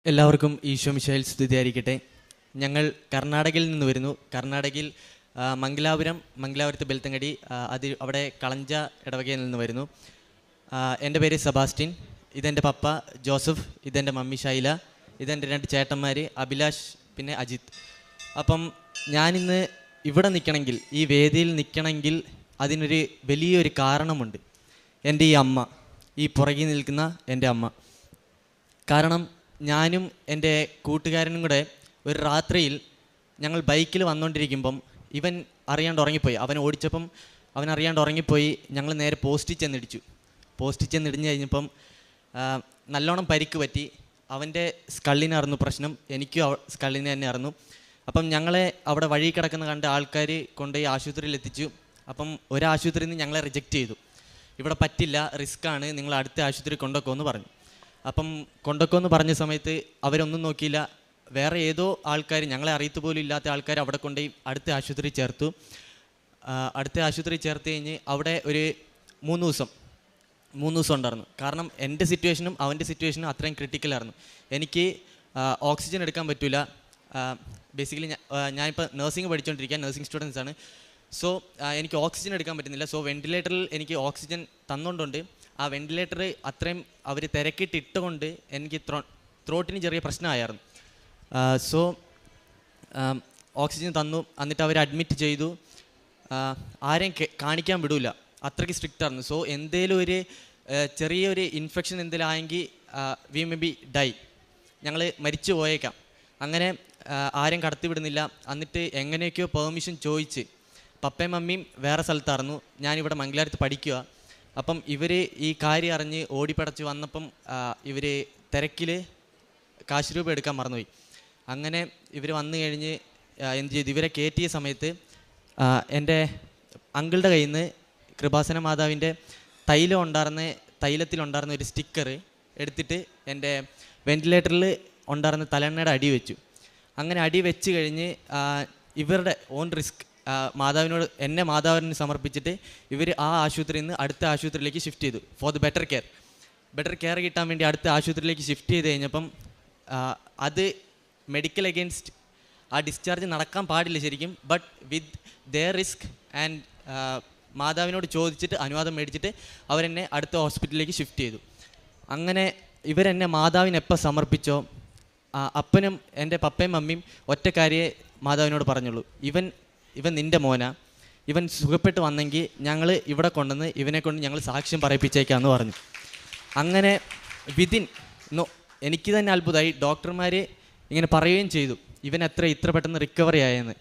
എല്ലാവർക്കും ഈശോ മിശിഹായിൽ സ്തുതിയായിരിക്കട്ടെ. ഞങ്ങൾ കർണാടകയിൽ നിന്ന് വരുന്നു. കർണാടകയിൽ മംഗലാപുരത്ത് ബെൽത്തങ്ങടി, അവിടെ കളഞ്ച ഇടവകയിൽ നിന്ന് വരുന്നു. എൻ്റെ പേര് സെബാസ്റ്റ്യൻ. ഇതെൻ്റെ പപ്പ ജോസഫ്, ഇതെൻ്റെ മമ്മി ശൈല, ഇതെൻ്റെ രണ്ട് ചേട്ടന്മാർ അഭിലാഷ് പിന്നെ അജിത്ത്. അപ്പം ഞാനിന്ന് ഇവിടെ നിൽക്കണമെങ്കിൽ, ഈ വേദിയിൽ നിൽക്കണമെങ്കിൽ അതിനൊരു വലിയൊരു കാരണമുണ്ട്. എൻ്റെ ഈ അമ്മ, ഈ പുറകിൽ നിൽക്കുന്ന എൻ്റെ അമ്മ. കാരണം ഞാനും എൻ്റെ കൂട്ടുകാരനും കൂടെ ഒരു രാത്രിയിൽ ഞങ്ങൾ ബൈക്കിൽ വന്നുകൊണ്ടിരിക്കുമ്പം ഇവൻ അറിയാണ്ട് ഉറങ്ങിപ്പോയി. അവൻ ഓടിച്ചപ്പം അവൻ അറിയാണ്ട് ഉറങ്ങിപ്പോയി. ഞങ്ങൾ നേരെ പോസ്റ്റിൽ ചെന്നിടിഞ്ഞ് കഴിഞ്ഞപ്പം നല്ലോണം പരിക്ക് പറ്റി. അവൻ്റെ സ്കള്ളിനായിരുന്നു പ്രശ്നം, എനിക്കും സ്കള്ളിന് തന്നെ ആയിരുന്നു. അപ്പം ഞങ്ങളെ അവിടെ വഴി കിടക്കുന്ന കണ്ട ആൾക്കാർ കൊണ്ടുപോയി ആശുപത്രിയിൽ എത്തിച്ചു. അപ്പം ഒരാശുപത്രിയിൽ നിന്ന് ഞങ്ങളെ റിജക്റ്റ് ചെയ്തു. ഇവിടെ പറ്റില്ല, റിസ്ക്കാണ്, നിങ്ങൾ അടുത്ത ആശുപത്രി കൊണ്ടുപോക്കുമെന്ന് പറഞ്ഞു. അപ്പം കൊണ്ടുപോക്കുമെന്ന് പറഞ്ഞ സമയത്ത് അവരൊന്നും നോക്കിയില്ല. വേറെ ഏതോ ആൾക്കാർ, ഞങ്ങളെ അറിയത്ത് പോലും ഇല്ലാത്ത ആൾക്കാർ അവിടെ കൊണ്ടുപോയി അടുത്ത ആശുപത്രി ചേർത്തു. അടുത്ത ആശുപത്രി ചേർത്ത് കഴിഞ്ഞ് അവിടെ ഒരു മൂന്ന് ദിവസം ഉണ്ടായിരുന്നു. കാരണം എൻ്റെ സിറ്റുവേഷനും അവൻ്റെ സിറ്റുവേഷനും അത്രയും ക്രിട്ടിക്കലായിരുന്നു. എനിക്ക് ഓക്സിജൻ എടുക്കാൻ പറ്റില്ല. ബേസിക്കലി ഞാനിപ്പോൾ നഴ്സിംഗ് പഠിച്ചുകൊണ്ടിരിക്കുക, നഴ്സിംഗ് സ്റ്റുഡൻസാണ്. സോ എനിക്ക് ഓക്സിജൻ എടുക്കാൻ പറ്റുന്നില്ല. സോ വെൻറ്റിലേറ്ററിൽ എനിക്ക് ഓക്സിജൻ തന്നുകൊണ്ടുണ്ട്. ആ വെൻറ്റിലേറ്റർ അത്രയും അവർ തിരക്കിട്ടിട്ടുകൊണ്ട് എനിക്ക് ത്രോട്ടിന് ചെറിയ പ്രശ്നമായിരുന്നു. സോ ഓക്സിജൻ തന്നു. എന്നിട്ട് അവർ അഡ്മിറ്റ് ചെയ്തു. ആരെയും കാണിക്കാൻ വിടില്ല, അത്രയ്ക്ക് സ്ട്രിക്റ്റ് ആയിരുന്നു. സോ എന്തെങ്കിലും ഒരു ചെറിയൊരു ഇൻഫെക്ഷൻ എന്തെങ്കിലും ആയെങ്കിൽ വി മേ ബി ഡൈ, ഞങ്ങൾ മരിച്ചു പോയേക്കാം. അങ്ങനെ ആരെയും കടത്തി വിടുന്നില്ല. എന്നിട്ട് എങ്ങനെയൊക്കെയോ പെർമിഷൻ ചോദിച്ച്, പപ്പയും മമ്മിയും വേറെ സ്ഥലത്തായിരുന്നു, ഞാനിവിടെ മംഗലാപുരത്ത് പഠിക്കുക. അപ്പം ഇവർ ഈ കാര്യം അറിഞ്ഞ് ഓടിപ്പടച്ച് വന്നപ്പം ഇവർ തിരക്കിൽ കാശ് രൂപ എടുക്കാൻ മറന്നുപോയി. അങ്ങനെ ഇവർ വന്നു കഴിഞ്ഞ് എന്ത് ചെയ്തു, ഇവരെ കയറ്റിയ സമയത്ത് എൻ്റെ അങ്കിളുടെ കയ്യിൽ നിന്ന് കൃപാസന മാതാവിൻ്റെ തൈലത്തിലുണ്ടായിരുന്ന ഒരു സ്റ്റിക്കർ എടുത്തിട്ട് എൻ്റെ വെൻറ്റിലേറ്ററിൽ ഉണ്ടായിരുന്ന തലണ്ണയുടെ അടി വെച്ചു. അങ്ങനെ അടി വെച്ച് കഴിഞ്ഞ് ഇവരുടെ ഓൺ റിസ്ക് എന്നെ മാതാവിന് സമർപ്പിച്ചിട്ട് ഇവർ ആ ആശുപത്രിയിൽ നിന്ന് അടുത്ത ആശുപത്രിയിലേക്ക് ഷിഫ്റ്റ് ചെയ്തു. ഫോർ ദ ബെറ്റർ കെയർ കിട്ടാൻ വേണ്ടി അടുത്ത ആശുപത്രിയിലേക്ക് ഷിഫ്റ്റ് ചെയ്ത് കഴിഞ്ഞപ്പം അത് മെഡിക്കൽ അഗെയിൻസ്റ്റ് ആ ഡിസ്ചാർജ് നടക്കാൻ പാടില്ല ശരിക്കും. But with their risk and മാതാവിനോട് ചോദിച്ചിട്ട് അനുവാദം മേടിച്ചിട്ട് അവരെന്നെ അടുത്ത ഹോസ്പിറ്റലിലേക്ക് ഷിഫ്റ്റ് ചെയ്തു. അങ്ങനെ ഇവരെന്നെ മാതാവിനെപ്പോൾ സമർപ്പിച്ചോ അപ്പനും എൻ്റെ പപ്പയും മമ്മിയും ഒറ്റ കാര്യമേ മാതാവിനോട് പറഞ്ഞുള്ളൂ, ഇവൻ നിൻ്റെ മോനാ, ഇവൻ സുഖപ്പെട്ട് വന്നെങ്കിൽ ഞങ്ങൾ ഇവിടെ കൊണ്ടുവന്ന് ഇവനെ കൊണ്ട് ഞങ്ങൾ സാക്ഷ്യം പറയിപ്പിച്ചേക്കാമെന്ന് പറഞ്ഞു. അങ്ങനെ എനിക്ക് തന്നെ അത്ഭുതമായി. ഡോക്ടർമാർ ഇങ്ങനെ പറയുകയും ചെയ്തു ഇവൻ ഇത്ര പെട്ടെന്ന് റിക്കവറി ആയെന്ന്.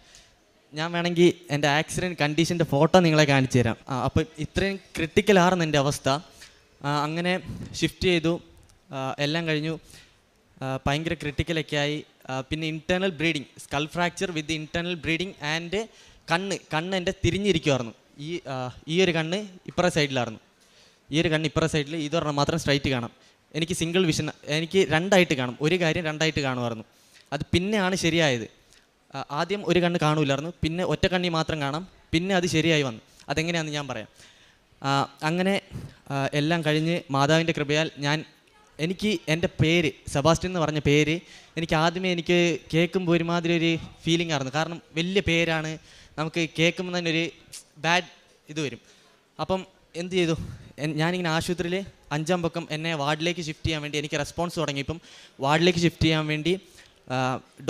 ഞാൻ വേണമെങ്കിൽ എൻ്റെ ആക്സിഡൻറ്റ് കണ്ടീഷൻ്റെ ഫോട്ടോ നിങ്ങളെ കാണിച്ചു തരാം. അപ്പം ഇത്രയും ക്രിട്ടിക്കലായിരുന്നു എൻ്റെ അവസ്ഥ. അങ്ങനെ ഷിഫ്റ്റ് ചെയ്തു, എല്ലാം കഴിഞ്ഞു. ഭയങ്കര ക്രിട്ടിക്കലൊക്കെ ആയി. പിന്നെ internal bleeding, skull fracture with internal bleeding and കണ്ണ് എൻ്റെ തിരിഞ്ഞിരിക്കുമായിരുന്നു. ഈ ഒരു കണ്ണ് ഇപ്പുറ സൈഡിലായിരുന്നു, ഇതൊരെണ്ണം മാത്രം സ്ട്രൈറ്റ് കാണാം. എനിക്ക് സിംഗിൾ വിഷൻ, എനിക്ക് രണ്ടായിട്ട് കാണും, ഒരു കാര്യം രണ്ടായിട്ട് കാണുമായിരുന്നു. അത് പിന്നെയാണ് ശരിയായത്. ആദ്യം ഒരു കണ്ണ് കാണൂലായിരുന്നു, പിന്നെ ഒറ്റ കണ്ണി മാത്രം കാണാം, പിന്നെ അത് ശരിയായി വന്നു. അതെങ്ങനെയാണെന്ന് ഞാൻ പറയാം. അങ്ങനെ എല്ലാം കഴിഞ്ഞ് മാതാവിൻ്റെ കൃപയാൽ എനിക്ക് എൻ്റെ പേര് സെബാസ്റ്റ്യൻ എന്ന് പറഞ്ഞ പേര് എനിക്ക് കേൾക്കുമ്പോൾ ഒരുമാതിരി ഒരു ഫീലിംഗ് ആയിരുന്നു. കാരണം വലിയ പേരാണ്, നമുക്ക് കേൾക്കുമ്പോൾ തന്നെ ഒരു ബാഡ് ഇത് വരും. അപ്പം എന്ത് ചെയ്തു, ഞാനിങ്ങനെ ആശുപത്രിയിൽ 5-ാം പക്കം എന്നെ വാർഡിലേക്ക് ഷിഫ്റ്റ് ചെയ്യാൻ വേണ്ടി, എനിക്ക് റെസ്പോൺസ് തുടങ്ങിയപ്പം വാർഡിലേക്ക് ഷിഫ്റ്റ് ചെയ്യാൻ വേണ്ടി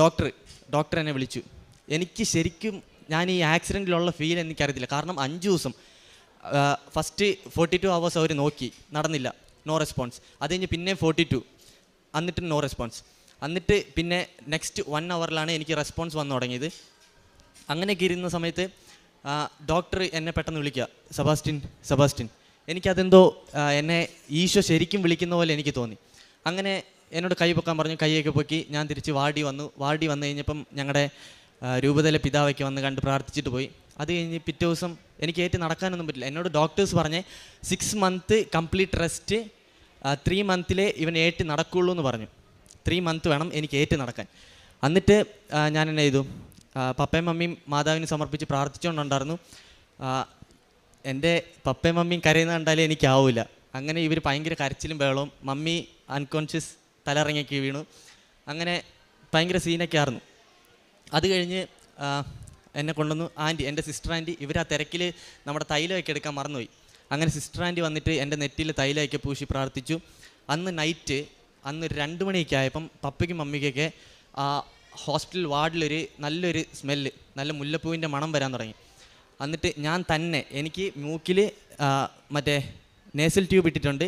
ഡോക്ടർ എന്നെ വിളിച്ചു. എനിക്ക് ശരിക്കും ഞാൻ ഈ ആക്സിഡൻറ്റിലുള്ള ഫീൽ എനിക്കറിയത്തില്ല. കാരണം 5 ദിവസം ഫസ്റ്റ് 42 hours അവർ നോക്കി, നടന്നില്ല, നോ റെസ്പോൺസ്. അത് കഴിഞ്ഞ് പിന്നെ 42, എന്നിട്ട് നോ റെസ്പോൺസ്. എന്നിട്ട് പിന്നെ നെക്സ്റ്റ് 1 hourലാണ് എനിക്ക് റെസ്പോൺസ് വന്നു തുടങ്ങിയത്. അങ്ങനെയൊക്കെ ഇരുന്ന സമയത്ത് ഡോക്ടർ എന്നെ പെട്ടെന്ന് വിളിക്കുക, സെബാസ്റ്റ്യൻ. എനിക്കതെന്തോ എന്നെ ഈശോ ശരിക്കും വിളിക്കുന്ന പോലെ എനിക്ക് തോന്നി. അങ്ങനെ എന്നോട് കൈ പൊക്കാൻ പറഞ്ഞു. കൈയൊക്കെ പൊക്കി ഞാൻ തിരിച്ച് വാർഡിൽ വന്നു കഴിഞ്ഞപ്പം ഞങ്ങളുടെ രൂപതയിലെ പിതാവൊക്കെ വന്ന് കണ്ട് പ്രാർത്ഥിച്ചിട്ട് പോയി. അത് കഴിഞ്ഞ് പിറ്റേ ദിവസം എനിക്ക് നടക്കാനൊന്നും പറ്റില്ല. എന്നോട് ഡോക്ടേഴ്സ് പറഞ്ഞ് 6 month കംപ്ലീറ്റ് റെസ്റ്റ്, 3 month ഇവൻ നടക്കുകയുള്ളൂ എന്ന് പറഞ്ഞു. 3 month വേണം എനിക്ക് നടക്കാൻ. എന്നിട്ട് ഞാൻ എന്നെ ചെയ്തു, പപ്പയും മമ്മിയും മാതാവിന് സമർപ്പിച്ച് പ്രാർത്ഥിച്ചുകൊണ്ടുണ്ടായിരുന്നു. എൻ്റെ പപ്പയും മമ്മിയും കരയുന്ന കണ്ടാലേ എനിക്കാവില്ല. അങ്ങനെ ഇവർ ഭയങ്കര കരച്ചിലും ബഹളവും. മമ്മി അൺകോൺഷ്യസ് തലയിറങ്ങിയൊക്കെ വീണു. അങ്ങനെ ഭയങ്കര സീനൊക്കെ ആയിരുന്നു. അത് കഴിഞ്ഞ് എന്നെ കൊണ്ടുവന്നു ആൻറ്റി, എൻ്റെ സിസ്റ്റർ ആൻറ്റി. ഇവർ ആ തിരക്കിൽ നമ്മുടെ തൈലമൊക്കെ എടുക്കാൻ മറന്നുപോയി. അങ്ങനെ സിസ്റ്റർ ആൻറ്റി വന്നിട്ട് എൻ്റെ നെറ്റിയിൽ തൈലമൊക്കെ പൂശി പ്രാർത്ഥിച്ചു. അന്ന് നൈറ്റ്, അന്ന് 2 മണിയൊക്കെ ആയപ്പം പപ്പയ്ക്കും മമ്മിക്കൊക്കെ ആ ഹോസ്പിറ്റൽ വാർഡിലൊരു നല്ലൊരു സ്മെല്ല്, നല്ല മുല്ലപ്പൂവിൻ്റെ മണം വരാൻ തുടങ്ങി. എന്നിട്ട് ഞാൻ തന്നെ, എനിക്ക് മൂക്കിൽ മറ്റേ നേസൽ ട്യൂബ് ഇട്ടിട്ടുണ്ട്.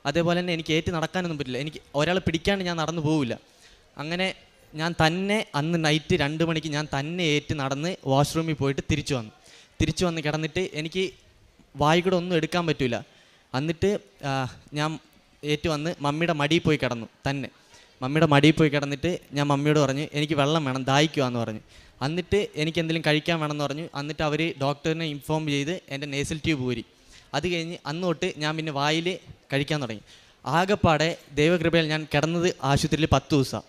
അതേപോലെ തന്നെ എനിക്ക് ഏറ്റ് നടക്കാനൊന്നും പറ്റില്ല. എനിക്ക് ഒരാൾ പിടിക്കാണ്ട് ഞാൻ നടന്നു പോവില്ല. അങ്ങനെ ഞാൻ തന്നെ അന്ന് നൈറ്റ് 2 മണിക്ക് ഞാൻ തന്നെ ഏറ്റ് നടന്ന് വാഷ്റൂമിൽ പോയിട്ട് തിരിച്ചു വന്ന് കിടന്നിട്ട് എനിക്ക് വായി കൂടെ ഒന്നും എടുക്കാൻ പറ്റില്ല. എന്നിട്ട് ഞാൻ ഏറ്റ് വന്ന് മമ്മിയുടെ മടിയിൽ പോയി കിടന്നു. തന്നെ മമ്മിയുടെ മടിയിൽ പോയി കിടന്നിട്ട് ഞാൻ മമ്മിയോട് പറഞ്ഞു എനിക്ക് വെള്ളം വേണം, ദാഹിക്കുവാന്ന് പറഞ്ഞു. എന്നിട്ട് എനിക്ക് എന്തെങ്കിലും കഴിക്കാൻ വേണമെന്ന് പറഞ്ഞു. എന്നിട്ട് അവർ ഡോക്ടറിനെ ഇൻഫോം ചെയ്ത് എൻ്റെ നേസൽ ട്യൂബ് ഊരി. അത് കഴിഞ്ഞ് അന്ന് തൊട്ട് ഞാൻ പിന്നെ വായിൽ കഴിക്കാൻ തുടങ്ങി. ആകെപ്പാടെ ദൈവകൃപയിൽ ഞാൻ കിടന്നത് ആശുപത്രിയിൽ 10 ദിവസമാണ്.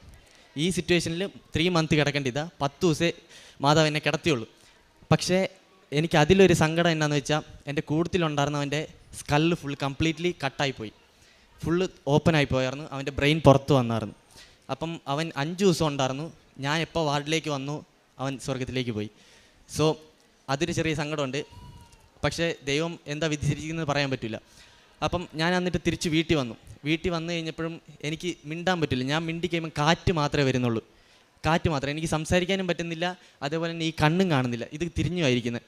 ഈ സിറ്റുവേഷനിൽ 3 മന്ത് കിടക്കേണ്ടത് 10 ദിവസമേ മാതാവ് എന്നെ കിടത്തിയുള്ളൂ. പക്ഷേ എനിക്ക് അതിലൊരു സങ്കടം എന്നാന്ന് വെച്ചാൽ എൻ്റെ കൂട്ടത്തിലുണ്ടായിരുന്നവൻ്റെ സ്കല്ല് ഫുൾ കംപ്ലീറ്റ്ലി കട്ടായിപ്പോയി, ഫുള്ള് ഓപ്പണായി പോയായിരുന്നു. അവൻ്റെ ബ്രെയിൻ പുറത്ത് വന്നായിരുന്നു. അപ്പം അവൻ 5 ദിവസം ഉണ്ടായിരുന്നു. ഞാൻ എപ്പോൾ വാർഡിലേക്ക് വന്നു അവൻ സ്വർഗത്തിലേക്ക് പോയി. സോ അതൊരു ചെറിയ സങ്കടമുണ്ട്. പക്ഷേ ദൈവം എന്താ വിധിച്ചിരിക്കുന്നത് പറയാൻ പറ്റില്ല. അപ്പം ഞാൻ എന്നിട്ട് തിരിച്ച് വീട്ടിൽ വന്നു കഴിഞ്ഞപ്പോഴും എനിക്ക് മിണ്ടാൻ പറ്റില്ല. ഞാൻ മിണ്ടി കഴിയുമ്പോൾ കാറ്റ് മാത്രമേ വരുന്നുള്ളൂ, കാറ്റ് മാത്രം. എനിക്ക് സംസാരിക്കാനും പറ്റുന്നില്ല. അതേപോലെ തന്നെ ഈ കണ്ണും കാണുന്നില്ല, ഇത് തിരിഞ്ഞുമായിരിക്കുന്നത്.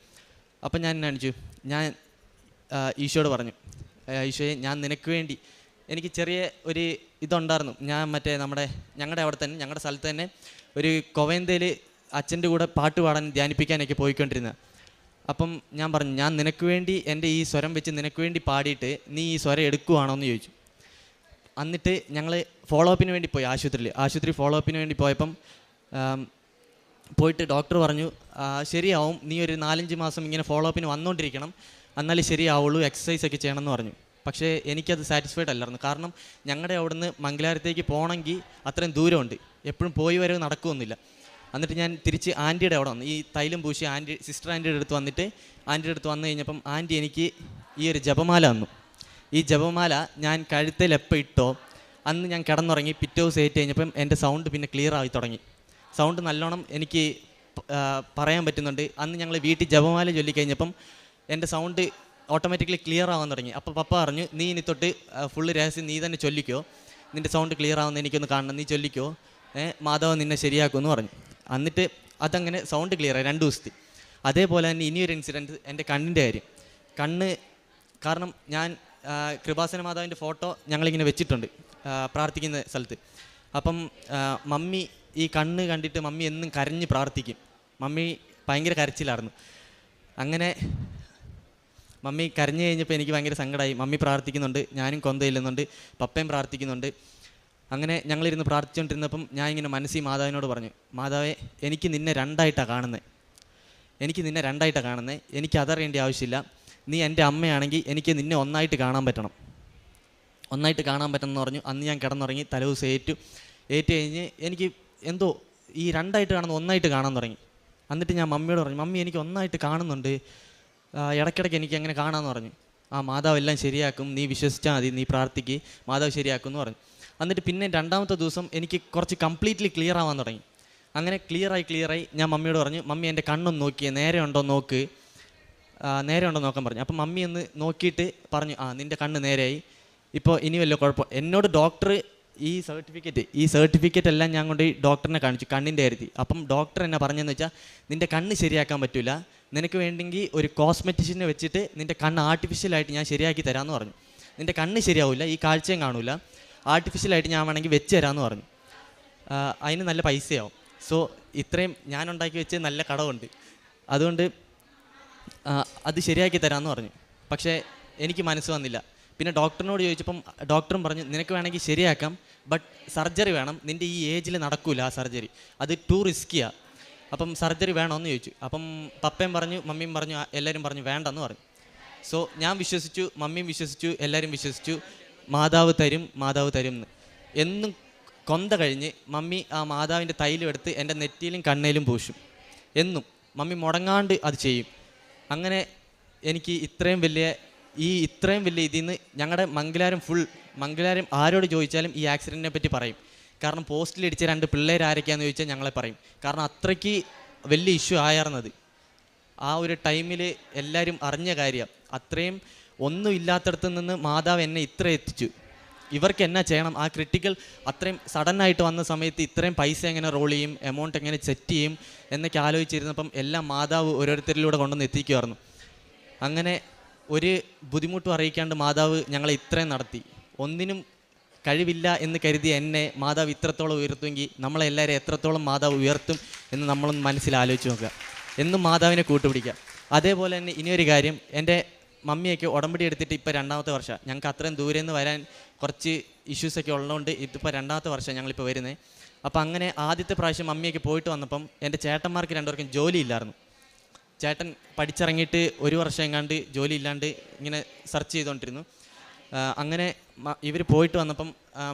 അപ്പം ഞാൻ കാണിച്ചു, ഞാൻ ഈശോയോട് പറഞ്ഞു, ഈശോയെ ഞാൻ നിനക്ക് വേണ്ടി, എനിക്ക് ചെറിയ ഒരു ഇതുണ്ടായിരുന്നു. ഞാൻ മറ്റേ ഞങ്ങളുടെ അവിടെ തന്നെ, ഞങ്ങളുടെ സ്ഥലത്ത് തന്നെ ഒരു കൊവേന്തയിൽ അച്ഛൻ്റെ കൂടെ പാട്ട് പാടാൻ ധ്യാനിപ്പിക്കാനൊക്കെ പോയിക്കൊണ്ടിരുന്നത്. അപ്പം ഞാൻ പറഞ്ഞു, ഞാൻ നിനക്ക് വേണ്ടി എൻ്റെ ഈ സ്വരം വെച്ച് നിനക്ക് വേണ്ടി പാടിയിട്ട് നീ ഈ സ്വരം എടുക്കുവാണോ എന്ന് ചോദിച്ചു. എന്നിട്ട് ഞങ്ങൾ ഫോളോ അപ്പിന് വേണ്ടി പോയി ആശുപത്രി ഫോളോ അപ്പിന് വേണ്ടി പോയപ്പം പോയിട്ട് ഡോക്ടർ പറഞ്ഞു ശരിയാവും, നീ ഒരു 4-5 മാസം ഇങ്ങനെ ഫോളോ അപ്പിന് വന്നുകൊണ്ടിരിക്കണം, എന്നാലേ ശരിയാവുള്ളൂ, എക്സസൈസ് ഒക്കെ ചെയ്യണമെന്ന് പറഞ്ഞു. പക്ഷേ എനിക്കത് സാറ്റിസ്ഫൈഡ് അല്ലായിരുന്നു. കാരണം ഞങ്ങളുടെ അവിടുന്ന് മംഗലാപുരത്തേക്ക് പോകണമെങ്കിൽ അത്രയും ദൂരമുണ്ട്, എപ്പോഴും പോയി വരവ് നടക്കുമൊന്നുമില്ല. എന്നിട്ട് ഞാൻ തിരിച്ച് ആൻറ്റിയുടെ അവിടെ വന്നു. ഈ തൈലം പൂശി സിസ്റ്റർ ആൻറ്റിയുടെ അടുത്ത് വന്നു കഴിഞ്ഞപ്പം ആൻറ്റി എനിക്ക് ഈ ഒരു ജപമാല തന്നു. ഈ ജപമാല ഞാൻ കഴുത്തിൽ എപ്പോൾ ഇട്ടോ അന്ന് ഞാൻ കിടന്നുറങ്ങി. പിറ്റേ ദിവസം ഏറ്റ് കഴിഞ്ഞപ്പം എൻ്റെ സൗണ്ട് പിന്നെ ക്ലിയർ ആയി തുടങ്ങി. സൗണ്ട് നല്ലോണം എനിക്ക് പറയാൻ പറ്റുന്നുണ്ട്. അന്ന് ഞങ്ങൾ വീട്ടിൽ ജപമാല ചൊല്ലിക്കഴിഞ്ഞപ്പം എൻ്റെ സൗണ്ട് ഓട്ടോമാറ്റിക്കലി ക്ലിയർ ആവാൻ തുടങ്ങി. അപ്പോൾ പപ്പ പറഞ്ഞു, നീ ഇനി തൊട്ട് ഫുള്ള് രഹസ്യം നീ തന്നെ ചൊല്ലിക്കോ, നിൻ്റെ സൗണ്ട് ക്ലിയർ ആവുന്ന എനിക്കൊന്ന് കാണണം, നീ ചൊല്ലിക്കോ, മാധവ നിന്നെ ശരിയാക്കുമെന്ന് പറഞ്ഞു. എന്നിട്ട് അതങ്ങനെ സൗണ്ട് ക്ലിയർ ആയി 2 ദിവസത്തിൽ. അതേപോലെ തന്നെ ഇനിയൊരു ഇൻസിഡൻറ്റ്, എൻ്റെ കണ്ണിൻ്റെ കാര്യം. കാരണം ഞാൻ കൃപാസന മാതാവിൻ്റെ ഫോട്ടോ ഞങ്ങളിങ്ങനെ വെച്ചിട്ടുണ്ട് പ്രാർത്ഥിക്കുന്ന സ്ഥലത്ത്. അപ്പം മമ്മി ഈ കണ്ണ് കണ്ടിട്ട് മമ്മി എന്നും കരഞ്ഞ് പ്രാർത്ഥിക്കും. മമ്മി ഭയങ്കര കരച്ചിലായിരുന്നു. അങ്ങനെ മമ്മി കരഞ്ഞു കഴിഞ്ഞപ്പോൾ എനിക്ക് ഭയങ്കര സങ്കടമായി. മമ്മി പ്രാർത്ഥിക്കുന്നുണ്ട്, ഞാനും കൊന്ത ചെല്ലുന്നുണ്ട്, പപ്പയും പ്രാർത്ഥിക്കുന്നുണ്ട്. അങ്ങനെ ഞങ്ങളിരുന്ന് പ്രാർത്ഥിച്ചുകൊണ്ടിരുന്നപ്പം ഞാൻ ഇങ്ങനെ മനസ്സിൽ മാതാവിനോട് പറഞ്ഞു, മാതാവേ എനിക്ക് നിന്നെ രണ്ടായിട്ടാണ് കാണുന്നത്, എനിക്ക് അതറിയേണ്ട ആവശ്യമില്ല. നീ എൻ്റെ അമ്മയാണെങ്കിൽ എനിക്ക് നിന്നെ ഒന്നായിട്ട് കാണാൻ പറ്റണം എന്ന് പറഞ്ഞു. അന്ന് ഞാൻ കിടന്നുറങ്ങി. തലേദിവസം ഏറ്റ് കഴിഞ്ഞ് എനിക്ക് എന്തോ ഈ രണ്ടായിട്ട് കാണുന്ന ഒന്നായിട്ട് കാണാൻ തുടങ്ങി. എന്നിട്ട് ഞാൻ മമ്മിയോട് പറഞ്ഞു, മമ്മി എനിക്ക് ഒന്നായിട്ട് കാണുന്നുണ്ട്, ഇടയ്ക്കിടയ്ക്ക് എനിക്ക് അങ്ങനെ കാണാമെന്ന് പറഞ്ഞു. മാതാവ് എല്ലാം ശരിയാക്കും, നീ വിശ്വസിച്ചാൽ മതി, നീ പ്രാർത്ഥിക്ക്, മാതാവ് ശരിയാക്കും എന്ന് പറഞ്ഞു. എന്നിട്ട് പിന്നെ 2ാമത്തെ ദിവസം എനിക്ക് കുറച്ച് കംപ്ലീറ്റ്ലി ക്ലിയർ ആവാൻ തുടങ്ങി. അങ്ങനെ ക്ലിയറായി ഞാൻ മമ്മിയോട് പറഞ്ഞു, മമ്മി എൻ്റെ കണ്ണൊന്ന് നോക്കിയേ, നേരെ ഉണ്ടോ നോക്കാൻ പറഞ്ഞു. അപ്പം മമ്മി ഒന്ന് നോക്കിയിട്ട് പറഞ്ഞു, നിൻ്റെ കണ്ണ് നേരെയായി, ഇപ്പോൾ ഇനി വല്ല കുഴപ്പം. എന്നോട് ഡോക്ടർ ഈ സർട്ടിഫിക്കറ്റ് എല്ലാം ഞാൻ കൊണ്ട് ഡോക്ടറിനെ കാണിച്ചു കണ്ണിൻ്റെ കാര്യത്തിൽ. അപ്പം ഡോക്ടർ എന്നെ പറഞ്ഞതെന്ന് വെച്ചാൽ, നിൻ്റെ കണ്ണ് ശരിയാക്കാൻ പറ്റില്ല, നിനക്ക് വേണ്ടെങ്കിൽ ഒരു കോസ്മെറ്റിഷ്യനെ വെച്ചിട്ട് നിൻ്റെ കണ്ണ് ആർട്ടിഫിഷ്യലായിട്ട് ഞാൻ ശരിയാക്കി തരാമെന്ന് പറഞ്ഞു. നിൻ്റെ കണ്ണ് ശരിയാവില്ല, ഈ കാഴ്ചയും കാണില്ല, ആർട്ടിഫിഷ്യലായിട്ട് ഞാൻ വേണമെങ്കിൽ വെച്ച് തരാമെന്ന് പറഞ്ഞു. അതിന് നല്ല പൈസയാവും. സോ ഇത്രയും ഞാൻ ഉണ്ടാക്കി വെച്ച് നല്ല കടമുണ്ട്, അതുകൊണ്ട് അത് ശരിയാക്കി തരാമെന്ന് പറഞ്ഞു. പക്ഷേ എനിക്ക് മനസ്സ് വന്നില്ല. പിന്നെ ഡോക്ടറിനോട് ചോദിച്ചപ്പം ഡോക്ടറും പറഞ്ഞു, നിനക്ക് വേണമെങ്കിൽ ശരിയാക്കാം, ബട്ട് സർജറി വേണം, നിൻ്റെ ഈ ഏജിൽ നടക്കില്ല ആ സർജറി, അത് ടു റിസ്ക്കിയാണ്, അപ്പം സർജറി വേണമെന്ന് ചോദിച്ചു. അപ്പം പപ്പയും പറഞ്ഞു, മമ്മിയും പറഞ്ഞു, എല്ലാവരും പറഞ്ഞു വേണ്ടെന്ന് പറഞ്ഞു. സോ ഞാൻ വിശ്വസിച്ചു, മമ്മിയും വിശ്വസിച്ചു, എല്ലാവരും വിശ്വസിച്ചു, മാതാവ് തരും എന്ന്. എന്നും കൊന്ത കഴിഞ്ഞ് മമ്മി ആ മാതാവിൻ്റെ തൈലം എടുത്ത് എൻ്റെ നെറ്റിയിലും കണ്ണയിലും പൂശും. എന്നും മമ്മി മുടങ്ങാണ്ട് അത് ചെയ്യും. അങ്ങനെ എനിക്ക് ഇത്രയും വലിയ ഇതിൽ നിന്ന് ഞങ്ങളുടെ മംഗലാരം ആരോട് ചോദിച്ചാലും ഈ ആക്സിഡൻറ്റിനെ പറ്റി പറയും. കാരണം പോസ്റ്റിലിടിച്ച 2 പിള്ളേർ ആരൊക്കെയാണെന്ന് ചോദിച്ചാൽ ഞങ്ങളെ പറയും. കാരണം അത്രയ്ക്ക് വലിയ ഇഷ്യൂ ആയിരുന്നത്. ആ ഒരു ടൈമിൽ എല്ലാവരും അറിഞ്ഞ കാര്യം. അത്രയും ഒന്നും ഇല്ലാത്തടത്ത് നിന്ന് മാതാവ് എന്നെ ഇത്ര എത്തിച്ചു. ഇവർക്ക് എന്നാ ചെയ്യണം, ആ ക്രിട്ടിക്കൽ അത്രയും സഡന്നായിട്ട് വന്ന സമയത്ത് ഇത്രയും പൈസ എങ്ങനെ റോൾ ചെയ്യും, എമൗണ്ട് എങ്ങനെ സെറ്റ് ചെയ്യും എന്നൊക്കെ ആലോചിച്ചിരുന്നപ്പം എല്ലാം മാതാവ് ഓരോരുത്തരിലൂടെ കൊണ്ടുവന്ന് എത്തിക്കുമായിരുന്നു. അങ്ങനെ ഒരു ബുദ്ധിമുട്ടും അറിയിക്കാണ്ട് മാതാവ് ഞങ്ങളെ ഇത്രയും നടത്തി. ഒന്നിനും കഴിവില്ല എന്ന് കരുതിയ എന്നെ മാതാവ് ഇത്രത്തോളം ഉയർത്തുമെങ്കിൽ നമ്മളെല്ലാവരും എത്രത്തോളം മാതാവ് ഉയർത്തും എന്ന് നമ്മളൊന്ന് മനസ്സിൽ ആലോചിച്ച് നോക്കുക. എന്നും മാതാവിനെ കൂട്ടുപിടിക്കുക. അതേപോലെ തന്നെ ഇനിയൊരു കാര്യം, എൻ്റെ മമ്മിയൊക്കെ ഉടമ്പടി എടുത്തിട്ട് ഇപ്പോൾ 2ാമത്തെ വർഷം. ഞങ്ങൾക്ക് അത്രയും ദൂരെ നിന്ന് വരാൻ കുറച്ച് ഇഷ്യൂസൊക്കെ ഉള്ളതുകൊണ്ട് ഇതിപ്പോൾ 2ാമത്തെ വർഷം ഞങ്ങളിപ്പോൾ വരുന്നത്. അപ്പോൾ അങ്ങനെ ആദ്യത്തെ പ്രാവശ്യം മമ്മിയൊക്കെ പോയിട്ട് വന്നപ്പം എൻ്റെ ചേട്ടന്മാർക്ക് 2 പേർക്കും ജോലി ഇല്ലായിരുന്നു. ചേട്ടൻ പഠിച്ചിറങ്ങിയിട്ട് 1 വർഷം എങ്ങാണ്ട് ജോലി ഇല്ലാണ്ട് ഇങ്ങനെ സെർച്ച് ചെയ്തുകൊണ്ടിരുന്നു. അങ്ങനെ ഇവർ പോയിട്ട് വന്നപ്പം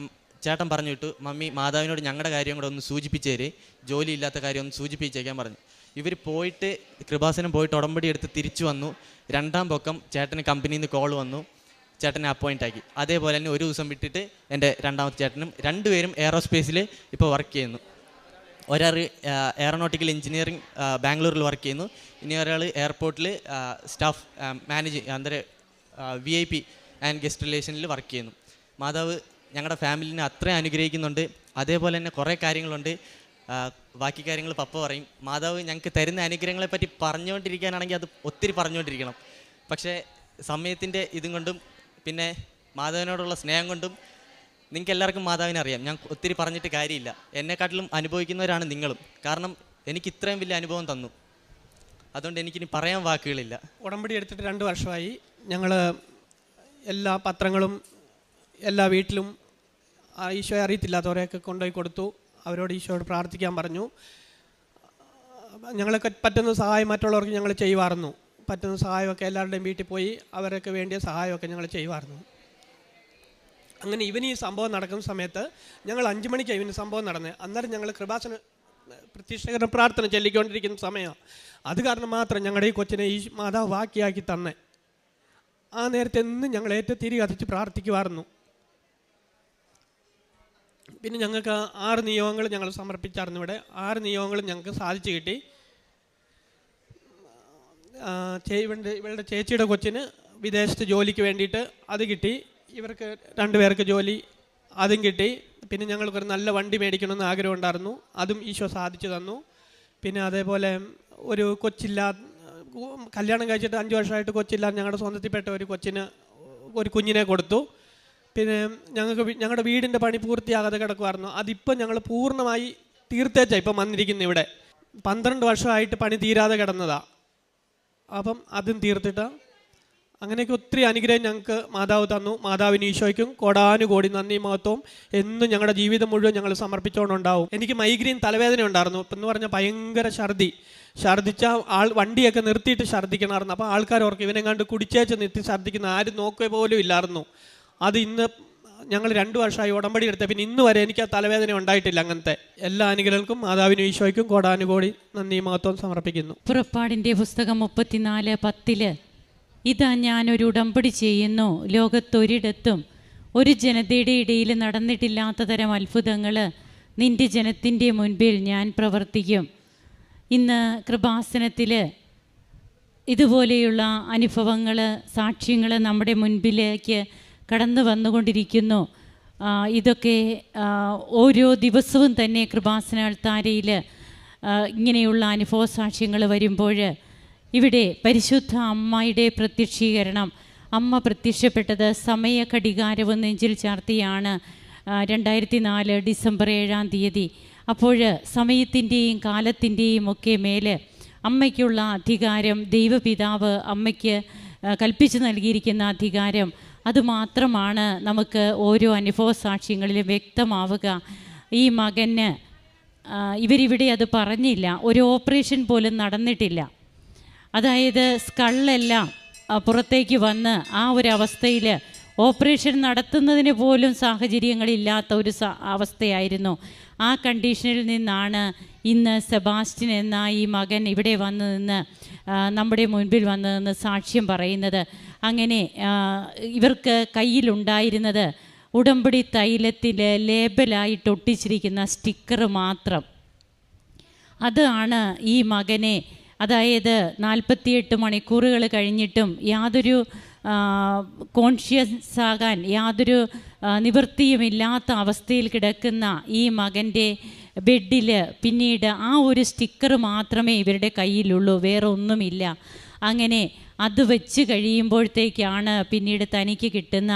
ചേട്ടൻ പറഞ്ഞു വിട്ടു, മമ്മി മാതാവിനോട് ഞങ്ങളുടെ കാര്യം കൂടെ ഒന്ന് സൂചിപ്പിച്ചേര്, ജോലി ഇല്ലാത്ത കാര്യം ഒന്ന് സൂചിപ്പിച്ചേക്കാൻ പറഞ്ഞു. ഇവർ പോയിട്ട് കൃപാസനം പോയിട്ട് ഉടമ്പടി എടുത്ത് തിരിച്ചു വന്നു. 2ാം പൊക്കം ചേട്ടന് കമ്പനിയിൽ നിന്ന് കോൾ വന്നു, ചേട്ടനെ അപ്പോയിൻ്റ് ആക്കി. അതേപോലെ തന്നെ ഒരു ദിവസം വിട്ടിട്ട് എൻ്റെ 2ാമത്തെ ചേട്ടനും 2 പേരും എയറോസ്പേസിൽ ഇപ്പോൾ വർക്ക് ചെയ്യുന്നു. ഒരാൾ എയറോനോട്ടിക്കൽ എഞ്ചിനീയറിംഗ് ബാംഗ്ലൂരിൽ വർക്ക് ചെയ്യുന്നു. ഇനി ഒരാൾ എയർപോർട്ടിൽ സ്റ്റാഫ് VIP ആൻഡ് ഗസ്റ്റ് റിലേഷനിൽ വർക്ക് ചെയ്യുന്നു. മാതാവ് ഞങ്ങളുടെ ഫാമിലിനെ അത്രയും അനുഗ്രഹിക്കുന്നുണ്ട്. അതേപോലെ തന്നെ കുറേ കാര്യങ്ങളുണ്ട്. ബാക്കി കാര്യങ്ങൾ പപ്പ പറയും. മാതാവ് ഞങ്ങൾക്ക് തരുന്ന അനുഗ്രഹങ്ങളെപ്പറ്റി പറഞ്ഞുകൊണ്ടിരിക്കാനാണെങ്കിൽ അത് ഒത്തിരി പറഞ്ഞുകൊണ്ടിരിക്കണം. പക്ഷേ സമയത്തിൻ്റെ ഇതും കൊണ്ടും പിന്നെ മാതാവിനോടുള്ള സ്നേഹം കൊണ്ടും നിങ്ങൾക്ക് എല്ലാവർക്കും മാതാവിനെ അറിയാം. ഞാൻ ഒത്തിരി പറഞ്ഞിട്ട് കാര്യമില്ല. എന്നെക്കാട്ടിലും അനുഭവിക്കുന്നവരാണ് നിങ്ങളും. കാരണം എനിക്ക് ഇത്രയും വലിയ അനുഭവം തന്നു. അതുകൊണ്ട് എനിക്കിനി പറയാൻ വാക്കുകളില്ല. ഉടമ്പടി എടുത്തിട്ട് 2 വർഷമായി. ഞങ്ങൾ എല്ലാ പത്രങ്ങളും എല്ലാ വീട്ടിലും ഈശോയെ അറിയത്തില്ലാത്തവരെയൊക്കെ കൊണ്ടുപോയി കൊടുത്തു. അവരോട് ഈശോയോട് പ്രാർത്ഥിക്കാൻ പറഞ്ഞു. ഞങ്ങളൊക്കെ പറ്റുന്ന സഹായം മറ്റുള്ളവർക്ക് ഞങ്ങൾ ചെയ്യുമായിരുന്നു. പറ്റുന്ന സഹായമൊക്കെ എല്ലാവരുടെയും വീട്ടിൽ പോയി അവരൊക്കെ വേണ്ടിയ സഹായമൊക്കെ ഞങ്ങൾ ചെയ്യുമായിരുന്നു. അങ്ങനെ ഇവന് ഈ സംഭവം നടക്കുന്ന സമയത്ത് ഞങ്ങൾ 5 മണിക്കാണ് ഇവന് സംഭവം നടന്നത്. അന്നേരം ഞങ്ങൾ കൃപാസന പ്രത്യക്ഷീകരണ പ്രാർത്ഥന ചൊല്ലിക്കൊണ്ടിരിക്കുന്ന സമയമാണ്. അത് കാരണം മാത്രം ഞങ്ങളുടെ ഈ കൊച്ചിനെ ഈ മാതാവ് ബാക്കിയാക്കി തന്നെ. ആ നേരത്തെ എന്നും ഞങ്ങൾ ഏറ്റവും തിരി കത്തിച്ച് പ്രാർത്ഥിക്കുമായിരുന്നു. പിന്നെ ഞങ്ങൾക്ക് 6 നിയോഗങ്ങൾ ഞങ്ങൾ സമർപ്പിച്ചായിരുന്നു. ഇവിടെ 6 നിയോഗങ്ങളും ഞങ്ങൾക്ക് സാധിച്ചു കിട്ടി. ഇവളുടെ ചേച്ചിയുടെ കൊച്ചിന് വിദേശത്ത് ജോലിക്ക് വേണ്ടിയിട്ട് അത് കിട്ടി. ഇവർക്ക് 2 പേർക്ക് ജോലി അതും കിട്ടി. പിന്നെ ഞങ്ങൾക്കൊരു നല്ല വണ്ടി മേടിക്കണമെന്ന് ആഗ്രഹം ഉണ്ടായിരുന്നു. അതും ഈശോ സാധിച്ചു തന്നു. പിന്നെ അതേപോലെ ഒരു കല്യാണം കഴിച്ചിട്ട് 5 വർഷമായിട്ട് കൊച്ചില്ലാതെ ഞങ്ങളുടെ സ്വന്തത്തിൽപ്പെട്ട ഒരു കുഞ്ഞിനെ കൊടുത്തു. പിന്നെ ഞങ്ങളുടെ വീടിൻ്റെ പണി പൂർത്തിയാകാതെ കിടക്കുമായിരുന്നു. അതിപ്പം ഞങ്ങൾ പൂർണ്ണമായി തീർത്തേച്ചാണ് ഇപ്പം വന്നിരിക്കുന്നത്. ഇവിടെ 12 വർഷമായിട്ട് പണി തീരാതെ കിടന്നതാണ്. അപ്പം അതും തീർത്തിട്ട് അങ്ങനെയൊക്കെ ഒത്തിരി അനുഗ്രഹം ഞങ്ങൾക്ക് മാതാവ് തന്നു. മാതാവിന് ഈശോയ്ക്കും കോടാനുകോടി നന്ദി മഹത്വവും എന്നും ഞങ്ങളുടെ ജീവിതം മുഴുവൻ ഞങ്ങൾ സമർപ്പിച്ചുകൊണ്ടുണ്ടാവും. എനിക്ക് മൈഗ്രെയിൻ തലവേദന ഉണ്ടായിരുന്നു. ഇപ്പം എന്ന് പറഞ്ഞാൽ ഭയങ്കര ഛർദ്ദിച്ചാൽ വണ്ടിയൊക്കെ നിർത്തിയിട്ട് ഛർദ്ദിക്കണമായിരുന്നു. അപ്പോൾ ആൾക്കാർ ഓർക്കും ഇവനെ കണ്ട് കുടിച്ചേച്ച് നിർത്തി ഛർദ്ദിക്കുന്ന ആരും നോക്കുക പോലും ഇല്ലായിരുന്നു. അത് ഇന്ന് ഞങ്ങൾ 2 വർഷമായി ഉടമ്പടി എടുത്ത പിന്നെ ഇന്ന് വരെ എനിക്ക് ആ തലവേദന ഉണ്ടായിട്ടില്ല. അങ്ങനത്തെ എല്ലാ അനുഗ്രഹങ്ങൾക്കും മാതാവിനും ഈശോയ്ക്കും കോടാനുകോടി നന്ദി മഹത്വം സമർപ്പിക്കുന്നു. പുറപ്പാടിൻ്റെ പുസ്തകം 34:10 ഇതാ ഞാനൊരു ഉടമ്പടി ചെയ്യുന്നു, ലോകത്തൊരിടത്തും ഒരു ജനതയുടെ ഇടയിൽ നടന്നിട്ടില്ലാത്ത തരം അത്ഭുതങ്ങൾ നിൻ്റെ ജനത്തിൻ്റെ മുൻപിൽ ഞാൻ പ്രവർത്തിക്കും. ഇന്ന് കൃപാസനത്തിൽ ഇതുപോലെയുള്ള അനുഭവങ്ങൾ സാക്ഷ്യങ്ങൾ നമ്മുടെ മുൻപിലേക്ക് കടന്നു വന്നുകൊണ്ടിരിക്കുന്നു. ഇതൊക്കെ ഓരോ ദിവസവും തന്നെ കൃപാസന അൾത്താരയിൽ ഇങ്ങനെയുള്ള അനുഭവ സാക്ഷ്യങ്ങൾ വരുമ്പോൾ ഇവിടെ പരിശുദ്ധ അമ്മയുടെ പ്രത്യക്ഷീകരണം, അമ്മ പ്രത്യക്ഷപ്പെട്ടത് സമയ ഘടികാരവും നെഞ്ചിൽ ചാർത്തിയാണ് 2004 ഡിസംബർ 7-ാം തീയതി. അപ്പോൾ സമയത്തിൻ്റെയും കാലത്തിൻ്റെയും ഒക്കെ മേൽ അമ്മയ്ക്കുള്ള അധികാരം, ദൈവപിതാവ് അമ്മയ്ക്ക് കൽപ്പിച്ചു നൽകിയിരിക്കുന്ന അധികാരം, അതുമാത്രമാണ് നമുക്ക് ഓരോ അനുഭവ സാക്ഷ്യങ്ങളിലും വ്യക്തമാവുക. ഈ മകന് ഇവരിവിടെ അത് പറഞ്ഞില്ല, ഒരു ഓപ്പറേഷൻ പോലും നടന്നിട്ടില്ല. അതായത് സ്കളെല്ലാം പുറത്തേക്ക് വന്ന് ആ ഒരു അവസ്ഥയിൽ ഓപ്പറേഷൻ നടത്തുന്നതിന് പോലും സാഹചര്യങ്ങളില്ലാത്ത ഒരു അവസ്ഥയായിരുന്നു. ആ കണ്ടീഷനിൽ നിന്നാണ് ഇന്ന് സെബാസ്റ്റ്യൻ എന്ന ഈ മകൻ ഇവിടെ വന്നു നിന്ന് നമ്മുടെ മുൻപിൽ വന്നു നിന്ന് സാക്ഷ്യം പറയുന്നത്. അങ്ങനെ ഇവർക്ക് കയ്യിലുണ്ടായിരുന്നത് ഉടമ്പടി തൈലത്തിൽ ലേബലായിട്ട് ഒട്ടിച്ചിരിക്കുന്ന സ്റ്റിക്കർ മാത്രം. അതാണ് ഈ മകനെ, അതായത് 48 മണിക്കൂറുകൾ കഴിഞ്ഞിട്ടും യാതൊരു കോൺഷ്യസ് ആകാൻ യാതൊരു നിവൃത്തിയുമില്ലാത്ത അവസ്ഥയിൽ കിടക്കുന്ന ഈ മകൻ്റെ ബെഡിൽ പിന്നീട് ആ ഒരു സ്റ്റിക്കർ മാത്രമേ ഇവരുടെ കയ്യിലുള്ളൂ, വേറെ ഒന്നുമില്ല. അങ്ങനെ അത് വെച്ച് കഴിയുമ്പോഴത്തേക്കാണ് പിന്നീട് തനിക്ക് കിട്ടുന്ന,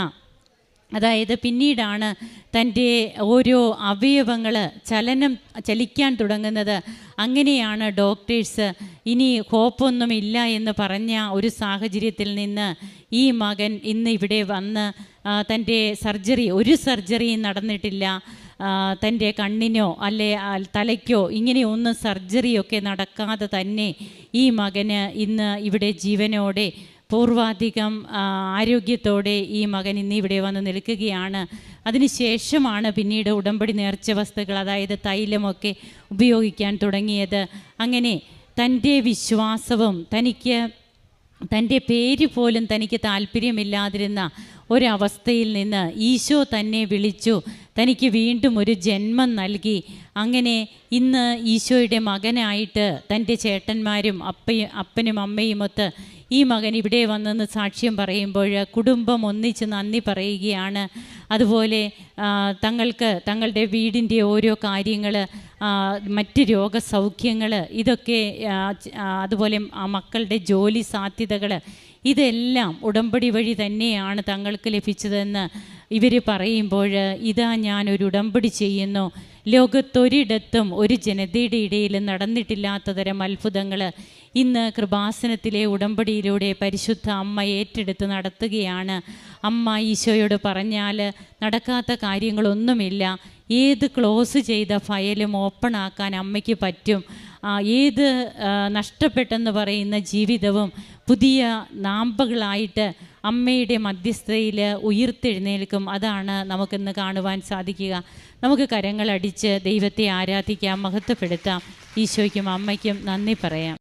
അതായത് പിന്നീടാണ് തൻ്റെ ഓരോ അവയവങ്ങൾ ചലിക്കാൻ തുടങ്ങുന്നത്. അങ്ങനെയാണ് ഡോക്ടേഴ്സ് ഇനി ഹോപ്പൊന്നുമില്ല എന്ന് പറഞ്ഞ ഒരു സാഹചര്യത്തിൽ നിന്ന് ഈ മകൻ ഇന്ന് ഇവിടെ വന്ന് തൻ്റെ ഒരു സർജറിയും നടന്നിട്ടില്ല. തൻ്റെ കണ്ണിനോ അല്ലെ തലയ്ക്കോ ഇങ്ങനെയൊന്നും സർജറിയൊക്കെ നടക്കാതെ തന്നെ ഈ മകന് ഇന്ന് ഇവിടെ ജീവനോടെ പൂർവാധികം ആരോഗ്യത്തോടെ ഈ മകൻ ഇന്ന് ഇവിടെ വന്ന് നിൽക്കുകയാണ്. അതിനുശേഷമാണ് പിന്നീട് ഉടമ്പടി നേർച്ച വസ്തുക്കൾ, അതായത് തൈലമൊക്കെ ഉപയോഗിക്കാൻ തുടങ്ങിയത്. അങ്ങനെ തൻ്റെ വിശ്വാസവും തൻ്റെ പേര് പോലും തനിക്ക് താല്പര്യമില്ലാതിരുന്ന ഒരവസ്ഥയിൽ നിന്ന് ഈശോ തന്നെ വിളിച്ചു, തനിക്ക് വീണ്ടും ഒരു ജന്മം നൽകി. അങ്ങനെ ഇന്ന് ഈശോയുടെ മകനായിട്ട് തൻ്റെ ചേട്ടന്മാരും അപ്പനും അമ്മയുമൊത്ത് ഈ മകൻ ഇവിടെ വന്നെന്ന് സാക്ഷ്യം പറയുമ്പോൾ കുടുംബം ഒന്നിച്ച് നന്ദി പറയുകയാണ്. അതുപോലെ തങ്ങളുടെ വീടിൻ്റെ ഓരോ കാര്യങ്ങൾ, മറ്റ് രോഗസൗഖ്യങ്ങൾ, ഇതൊക്കെ അതുപോലെ മക്കളുടെ ജോലി സാധ്യതകൾ, ഇതെല്ലാം ഉടമ്പടി വഴി തന്നെയാണ് തങ്ങൾക്ക് ലഭിച്ചതെന്ന് ഇവർ പറയുമ്പോൾ, ഇതാ ഞാനൊരു ഉടമ്പടി ചെയ്യുന്നു, ലോകത്തൊരിടത്തും ഒരു ജനതയുടെ ഇടയിൽ നടന്നിട്ടില്ലാത്ത തരം അത്ഭുതങ്ങൾ ഇന്ന് കൃപാസനത്തിലെ ഉടമ്പടിയിലൂടെ പരിശുദ്ധ അമ്മ ഏറ്റെടുത്ത് നടത്തുകയാണ്. അമ്മ ഈശോയോട് പറഞ്ഞാൽ നടക്കാത്ത കാര്യങ്ങളൊന്നുമില്ല. ഏത് ക്ലോസ് ചെയ്ത ഫയലും ഓപ്പൺ ആക്കാൻ അമ്മയ്ക്ക് പറ്റും. ഏത് നഷ്ടപ്പെട്ടെന്ന് പറയുന്ന ജീവിതവും പുതിയ നാമ്പകളായിട്ട് അമ്മയുടെ മധ്യസ്ഥതയിൽ ഉയർത്തെഴുന്നേൽക്കും. അതാണ് നമുക്കിന്ന് കാണുവാൻ സാധിക്കുക. നമുക്ക് കരങ്ങളടിച്ച് ദൈവത്തെ ആരാധിക്കാം, മഹത്വപ്പെടുത്താം. ഈശോയ്ക്കും അമ്മയ്ക്കും നന്ദി പറയാം.